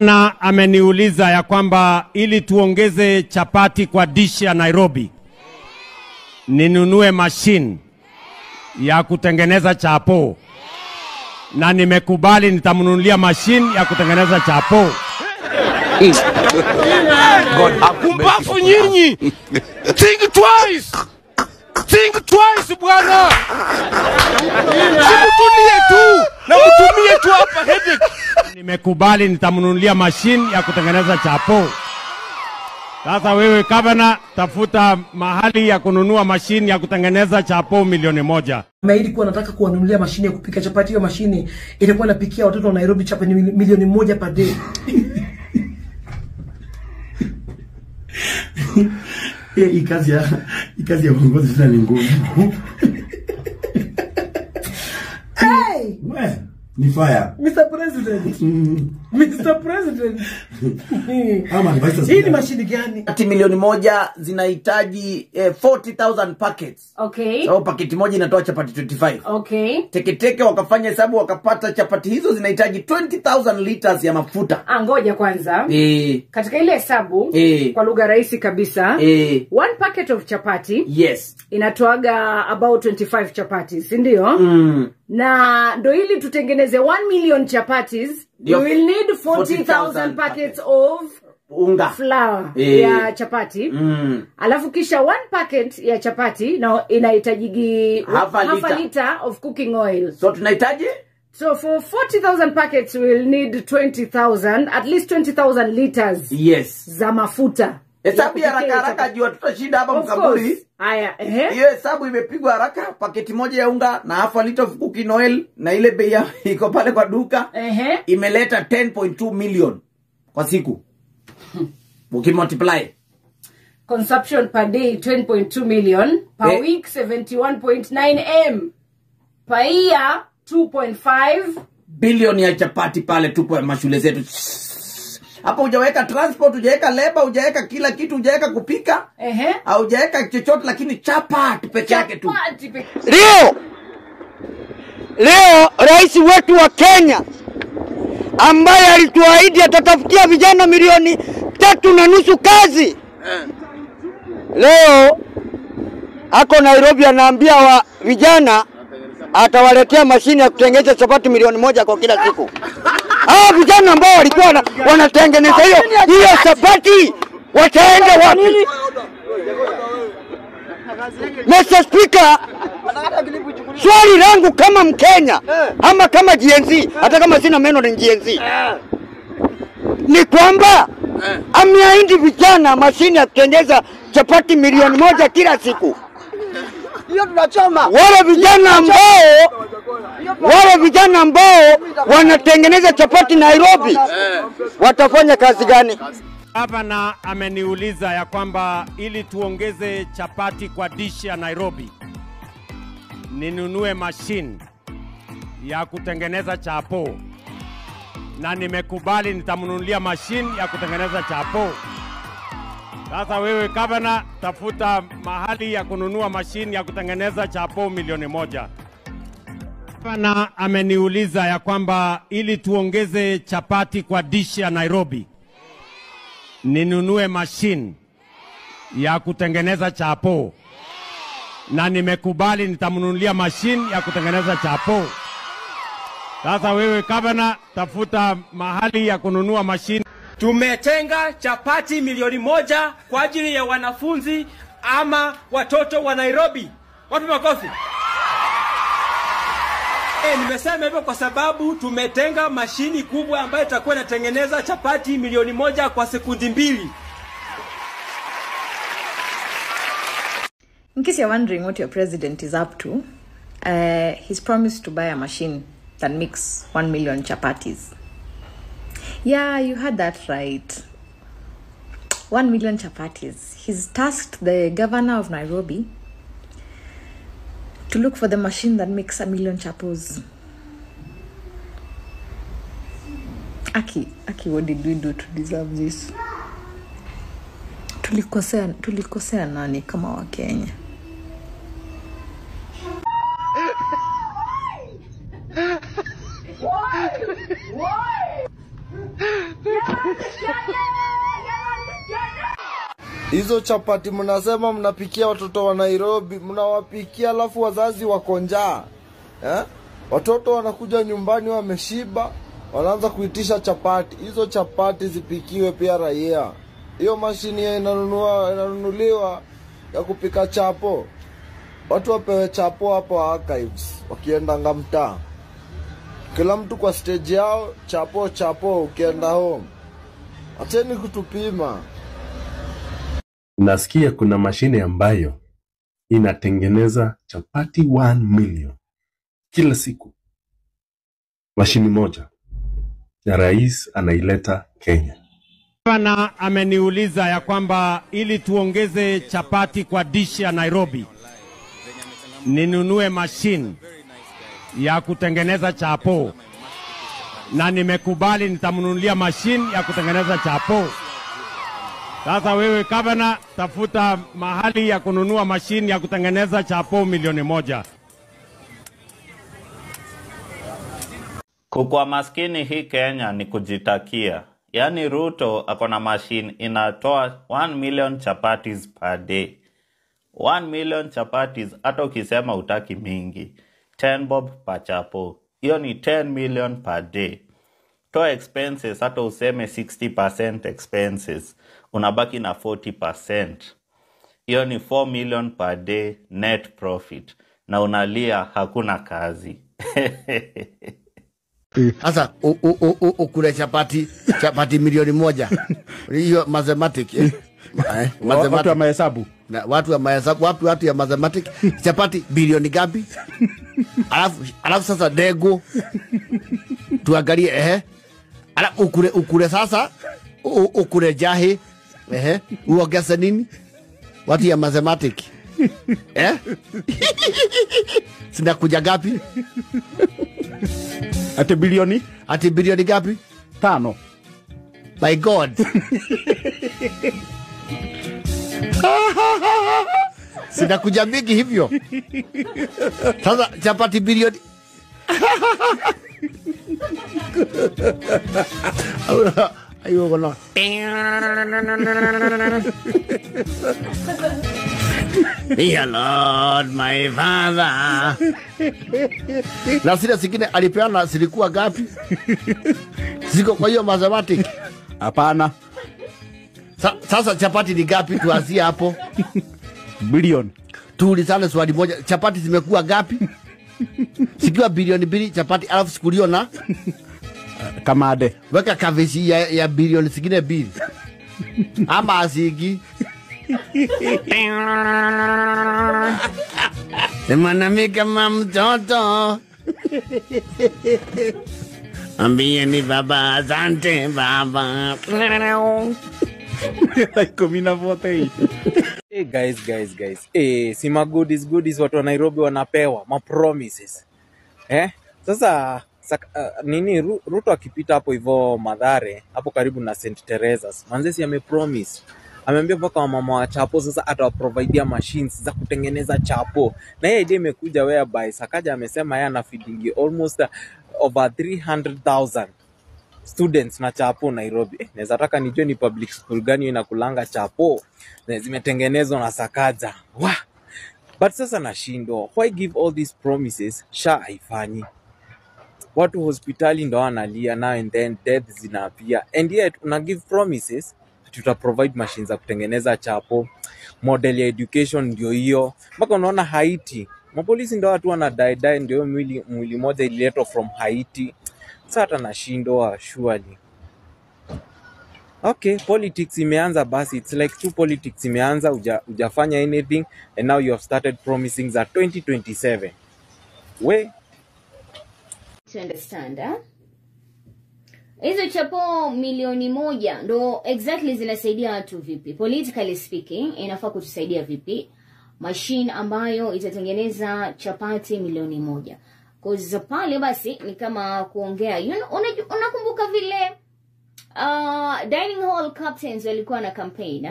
Na ameniuliza ya kwamba ili tuongeze chapati kwa dish ya Nairobi, ninunue machine ya kutengeneza chapo. Na nimekubali nitamnunulia machine ya kutengeneza chapo. Kumbafu nyinyi! Think twice! Think twice bwana! Simutulie tu! Na mtumie tu hapa headache! Nimekubali nitamnunulia machine ya kutengeneza chapo. Sasa wewe Gavana, tafuta mahali ya kununua machine ya kutengeneza chapo milioni 1. Ameahidi kuwa nataka kuwanunulia mashine ya kupika chapati. Hiyo mashine itakuwa inapikia watoto wa Nairobi chapati milioni 1 per day. Hii kazi ya uongozi sana ni ngumu. Hey! Ni fire. Mr. President. Mr. President. Hii ni mashine gani? Ati milioni 1 zinahitaji 40,000 packets. Okay. So paketi moja inatoa chapati 25. Okay. Teke wakafanya hesabu wakapata chapati hizo zinahitaji 20,000 liters ya mafuta. Ngoja kwanza. Katika ile hesabu kwa lugha rahisi kabisa, one packet of chapati inatoaga about 25 chapatis, si ndio? Na ndo ili tutengeneze 1 million chapatis, we will need 40,000 packets of unga flour ya chapati. Alafu kisha 1 packet ya chapati na inahitaji half a liter of cooking oil. So tunahitaji, so for 40,000 packets we will need 20,000, at least 20,000 liters za mafuta. Hesabu ya haraka jua tutashinda hapa mkaburi. Haya, hiyo hesabu imepigwa haraka. Paketi moja ya unga na half a liter of cooking oil na ile bei iko pale kwa duka imeleta 10.2 million kwa siku. Ukimultiply consumption per day 10.2 million, per week 71.9 m, per year 2.5 billion ya chapati pale tupo ya mashule zetu. Hapo hujaweka transport, hujaweka labor, hujaweka kila kitu, hujaweka kupika, au hujaweka chochote, lakini chapati peke yake tu. Leo rais wetu wa Kenya ambaye alituahidi atatafutia vijana milioni 3.5 kazi, leo ako Nairobi anaambia wa vijana atawaletea mashine ya kutengeneza chapati milioni 1 kwa kila siku. Vijana ambao walikuwa wanatengeneza hiyo chapati wataenda wapi? Mr. Speaker, swali langu kama Mkenya ama kama GNZ, hata kama sina meno ni GNZ, ni kwamba ameahidi vijana mashine ya kutengeneza chapati milioni 1 kila siku. Hiyo tunachoma. Wale vijana ambao wanatengeneza chapati Nairobi watafanya kazi gani? Gavana ameniuliza ya kwamba ili tuongeze chapati kwa dish ya Nairobi, ninunue machine ya kutengeneza chapo. Na nimekubali nitamnunulia machine ya kutengeneza chapo. Sasa wewe Gavana, tafuta mahali ya kununua machine ya kutengeneza chapo milioni 1. Gavana ameniuliza ya kwamba ili tuongeze chapati kwa dish ya Nairobi, ninunue machine ya kutengeneza chapo. Na nimekubali nitamnunulia machine ya kutengeneza chapo. Sasa wewe Gavana, tafuta mahali ya kununua machine. Tumetenga chapati milioni 1 kwa ajili ya wanafunzi ama watoto wa Nairobi. Wapi makofi? Nimesema hivyo kwa sababu tumetenga mashini kubwa ambayo itakuwa inatengeneza chapati milioni 1 kwa sekundi 2. In case you're wondering what your president is up to, he's promised to buy a machine that makes 1 million chapatis. Yeah, you heard that right. 1 million chapatis. He's tasked the governor of Nairobi to look for the machine that makes 1 million chapos. Aki, what did we do to deserve this? Tulikosea nani kama wa Kenya? Why? Hizo chapati mnasema mnapikia watoto wa Nairobi, mnawapikia alafu wazazi wako njaa. Watoto wanakuja nyumbani wameshiba, wanaanza kuitisha chapati. Hizo chapati zipikiwe pia raia. Hiyo mashini inanunuliwa ya kupika chapo. Watu wapewe chapo hapo archives wakienda ngamtaa. Kila mtu kwa stage yao, chapo ukienda home. Acheni kutupima. Nasikia kuna mashine ambayo inatengeneza chapati 1 million kila siku. Mashini moja ya rais anaileta Kenya. Bwana ameniuliza ya kwamba ili tuongeze chapati kwa dish ya Nairobi, ninunue mashine ya kutengeneza chapo. Na nimekubali nitamnunulia mashine ya kutengeneza chapo. Sasa wewe Gavana, tafuta mahali ya kununua mashine ya kutengeneza chapo 1,000,000. Kukua maskini hii Kenya ni kujitakia. Yani Ruto akona machine inatoa 1 million chapatis per day. 1 million chapatis hata ukisema utaki mingi. 10 bob per chapo. Hiyo ni 10 million per day. Toa expenses hata useme 60% expenses. Unabaki na 40%. Hiyo ni 4 million per day net profit. Na unalia hakuna kazi. Sasa ukule chapati 1,000,000. Hiyo mathematics. Watu wa mahesabu. Na watu wa mahesabu, watu ya mathematics. Chapati bilioni gapi? Alafu sasa dego. Tuangalie alafu ukule sasa ukule jahe. Uongeze nini? Watu ya mathematics. Sina kuja gapi? Ati bilioni gapi? 5. My God. Sina kuja mingi hivyo. Sasa chapati bilioni. Ayo kono. Dear Lord, my Father. Na sile zingine alipeana zilikuwa gapi? Ziko kwa hiyo mathematics? Hapana. Sasa chapati ni gapi tuanzie hapo? Bilioni. Tuulizane swali moja, chapati zimekuwa gapi? Sikiwa bilioni 2 chapati alafu sikulio na kamade. Weka kavishi ya bilioni zingine 2. Ama asigi. Semanami kama mtoto. Ambieni baba, asante baba. Hey guys. Si goodies watu wa Nairobi wanapewa ma promises. Sasa nini Ruto akipita hapo hivyo Mathare, hapo karibu na St. Teresa's. Manzesi amepromise. Ameambia mpaka mama wa chapo sasa atawaprovidea machines za kutengeneza chapo. Na yeye idea imekuja whereby Sakaja amesema yeye ana feeding almost over 300,000 students na chapo Nairobi. Naweza taka nijue ni public school gani inakulanga chapo na zimetengenezwa na Sakaja. But sasa nashindwa. Why give all these promises? Haifanyi. Watu hospitali ndo wanalia now and then death zinapia. And yet una give promises tuta provide machines za kutengeneza chapo. Model ya education ndio hiyo. Mpaka unaona Haiti. Mapolisi ndo watu wanadai ndio mwili moja ililetwa from Haiti. Sasa hata nashindwa surely. Okay, politics imeanza basi. It's like two politics imeanza, hujafanya anything and now you have started promising that 2027. To understand, hizo chapo 1,000,000 ndo exactly zinasaidia watu vipi? Politically speaking, inafaa kutusaidia vipi? Machine ambayo itatengeneza chapati 1,000,000. Cause pale basi ni kama kuongea. Unakumbuka vile dining hall captains walikuwa na campaign,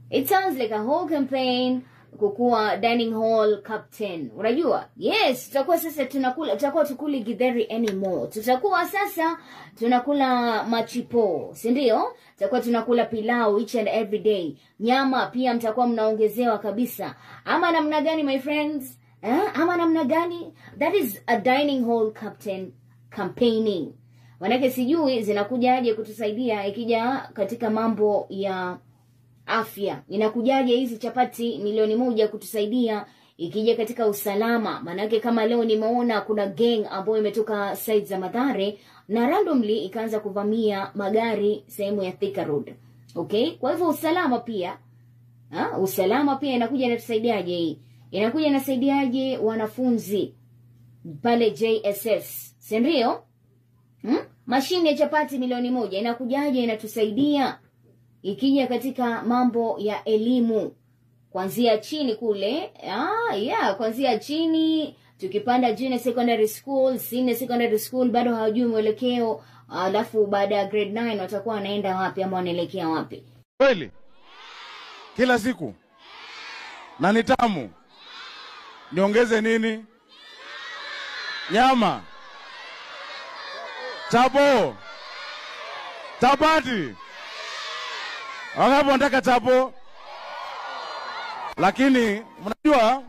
It sounds like a whole campaign kukuwa dining hall captain. Unajua? Yes, tutakuwa sasa tutakuwa tukuli githeri anymore. Tutakuwa sasa tunakula machipo, si ndio? Tutakuwa tunakula pilau each and every day. Nyama pia mtakuwa mnaongezewa kabisa. Ama namna gani my friends? Ama namna gani? That is a dining hall captain campaigning. Manake sijui zinakujaje kutusaidia ikija katika mambo ya afya. Inakujaje hizi chapati milioni 1 kutusaidia ikija katika usalama? Manake kama leo nimeona kuna gang ambayo imetoka side za Mathare na randomly ikaanza kuvamia magari sehemu ya Thika Road. Okay? Kwa hivyo usalama pia, usalama pia inakuja inatusaidiaje hii? Inakuja inasaidiaje wanafunzi pale JSS? Si ndio? Mashine ya chapati milioni 1 inakujaje inatusaidia ikija katika mambo ya elimu kuanzia chini kule. Kuanzia chini tukipanda junior secondary school, senior secondary school bado hawajui mwelekeo, alafu baada ya grade 9 watakuwa wanaenda wapi ama wanaelekea wapi? Kweli? Kila siku. Na ni tamu. Niongeze nini? Nyama. Chapo. Chapati. Wangapi wanataka chapo? Lakini mnajua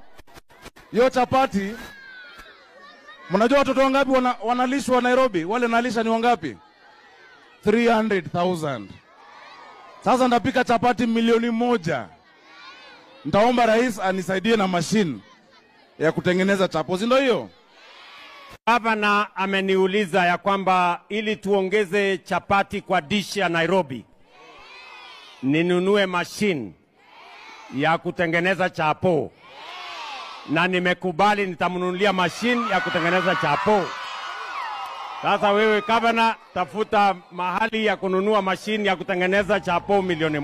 hiyo chapati, mnajua watoto wangapi wanalishwa Nairobi? Wale nalisha ni wangapi? 300,000. Sasa ndapika chapati milioni 1. Nitaomba rais anisaidie na machine ya kutengeneza chapo, si ndio hiyo? Gavana ameniuliza ya kwamba ili tuongeze chapati kwa dish ya Nairobi, ninunue machine ya kutengeneza chapo. Na nimekubali nitamnunulia machine ya kutengeneza chapo. Sasa wewe gavana, tafuta mahali ya kununua machine ya kutengeneza chapo milioni